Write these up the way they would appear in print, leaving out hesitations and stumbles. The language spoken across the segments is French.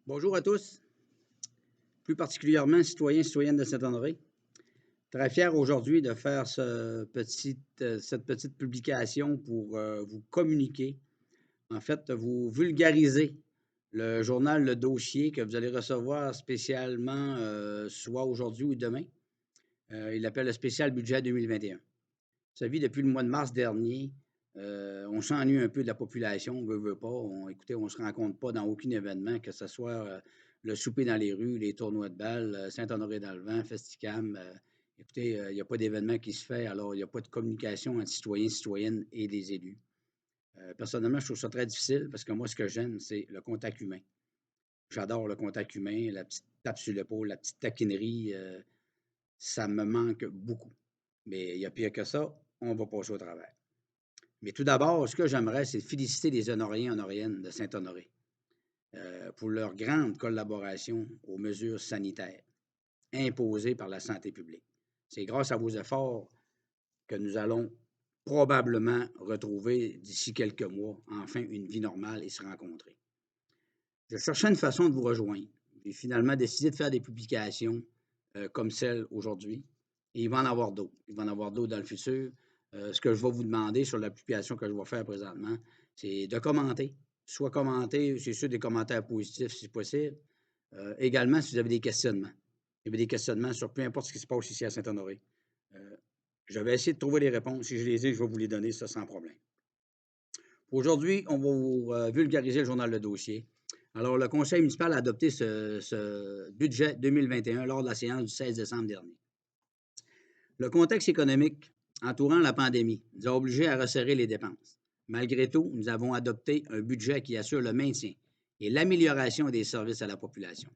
Bonjour à tous, plus particulièrement citoyens et citoyennes de Saint-Honoré. Très fier aujourd'hui de faire cette petite publication pour vous communiquer, en fait, vous vulgariser le journal Le Dossier que vous allez recevoir spécialement soit aujourd'hui ou demain. Il l'appelle le spécial budget 2021. Vous savez, depuis le mois de mars dernier, on s'ennuie un peu de la population, on veut pas. Écoutez, on ne se rencontre pas dans aucun événement, que ce soit le souper dans les rues, les tournois de balles, Saint-Honoré-dans-le-Vent, Festicam. Écoutez, il n'y a pas d'événement qui se fait, alors il n'y a pas de communication entre citoyens, citoyennes et des élus. Personnellement, je trouve ça très difficile parce que moi, ce que j'aime, c'est le contact humain. J'adore le contact humain, la petite tape sur l'épaule, la petite taquinerie. Ça me manque beaucoup. Mais il y a pire que ça, on va passer au travers. Mais tout d'abord, ce que j'aimerais, c'est féliciter les Honoriens et Honoriennes de Saint-Honoré pour leur grande collaboration aux mesures sanitaires imposées par la santé publique. C'est grâce à vos efforts que nous allons probablement retrouver d'ici quelques mois, enfin, une vie normale et se rencontrer. Je cherchais une façon de vous rejoindre. J'ai finalement décidé de faire des publications comme celle aujourd'hui. Et il va en avoir d'autres. Il va en avoir d'autres dans le futur. Ce que je vais vous demander sur la publication que je vais faire présentement, c'est de commenter. Soit commenter, c'est sûr, des commentaires positifs si possible. Également, si vous avez des questionnements. Il y avait des questionnements sur peu importe ce qui se passe ici à Saint-Honoré. Je vais essayer de trouver les réponses. Si je les ai, je vais vous les donner, ça sans problème. Aujourd'hui, on va vous vulgariser le journal Le Dossier. Alors, le conseil municipal a adopté ce budget 2021 lors de la séance du 16 décembre dernier. Le contexte économique entourant la pandémie nous a obligés à resserrer les dépenses. Malgré tout, nous avons adopté un budget qui assure le maintien et l'amélioration des services à la population.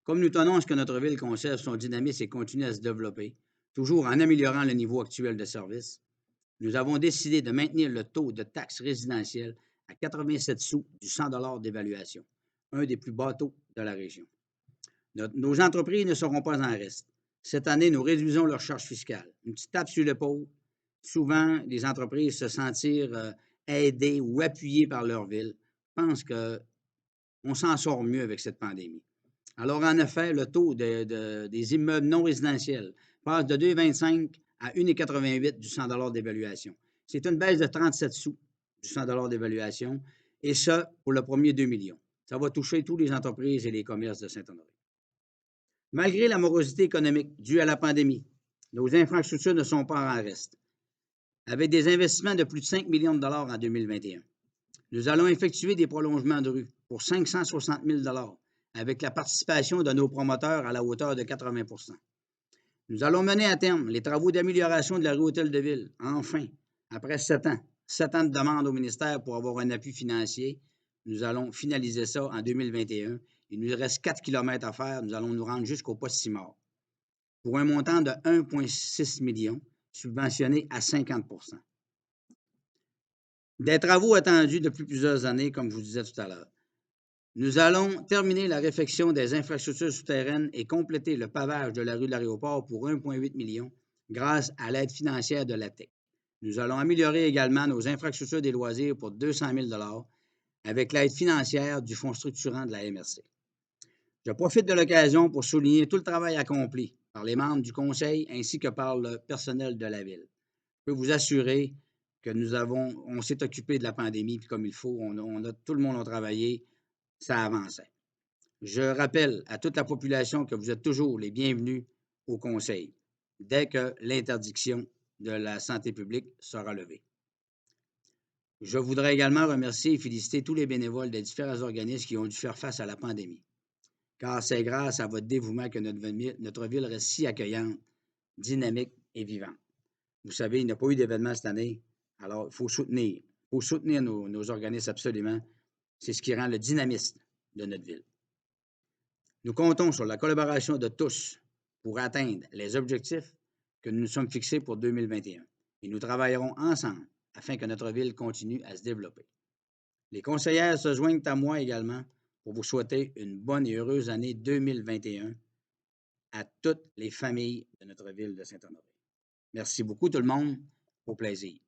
Comme nous tenons à ce que notre ville conserve son dynamisme et continue à se développer, toujours en améliorant le niveau actuel de service, nous avons décidé de maintenir le taux de taxe résidentielle à 87 sous du 100 d'évaluation, un des plus bas taux de la région. Nos entreprises ne seront pas en reste. Cette année, nous réduisons leurs charges fiscales. Une petite tape sur l'épaule. Souvent, les entreprises se sentir aidées ou appuyées par leur ville pensent qu'on s'en sort mieux avec cette pandémie. Alors, en effet, le taux des immeubles non résidentiels passe de 2,25 à 1,88 du 100 d'évaluation. C'est une baisse de 37 sous du 100 d'évaluation, et ça pour le premier 2 millions. Ça va toucher toutes les entreprises et les commerces de Saint-Honoré. Malgré la morosité économique due à la pandémie, nos infrastructures ne sont pas en reste. Avec des investissements de plus de 5 millions de dollars en 2021, nous allons effectuer des prolongements de rue pour 560 000 avec la participation de nos promoteurs à la hauteur de 80 %. Nous allons mener à terme les travaux d'amélioration de la rue Hôtel de Ville, enfin, après 7 ans. 7 ans de demande au ministère pour avoir un appui financier. Nous allons finaliser ça en 2021. Il nous reste 4 km à faire. Nous allons nous rendre jusqu'au poste Simard pour un montant de 1,6 million, subventionné à 50 %. Des travaux attendus depuis plusieurs années, comme je vous disais tout à l'heure. Nous allons terminer la réfection des infrastructures souterraines et compléter le pavage de la rue de l'Aéroport pour 1,8 million grâce à l'aide financière de l'ATEC. Nous allons améliorer également nos infrastructures des loisirs pour 200 000 avec l'aide financière du Fonds structurant de la MRC. Je profite de l'occasion pour souligner tout le travail accompli par les membres du conseil ainsi que par le personnel de la ville. Je peux vous assurer que on s'est occupé de la pandémie comme il faut, tout le monde a travaillé, ça avançait. Je rappelle à toute la population que vous êtes toujours les bienvenus au conseil dès que l'interdiction de la santé publique sera levée. Je voudrais également remercier et féliciter tous les bénévoles des différents organismes qui ont dû faire face à la pandémie, car c'est grâce à votre dévouement que notre ville reste si accueillante, dynamique et vivante. Vous savez, il n'y a pas eu d'événement cette année, alors il faut soutenir. Il faut soutenir nos organismes absolument. C'est ce qui rend le dynamisme de notre ville. Nous comptons sur la collaboration de tous pour atteindre les objectifs que nous nous sommes fixés pour 2021 et nous travaillerons ensemble afin que notre ville continue à se développer. Les conseillères se joignent à moi également pour vous souhaiter une bonne et heureuse année 2021 à toutes les familles de notre ville de Saint-Honoré. Merci beaucoup tout le monde. Au plaisir.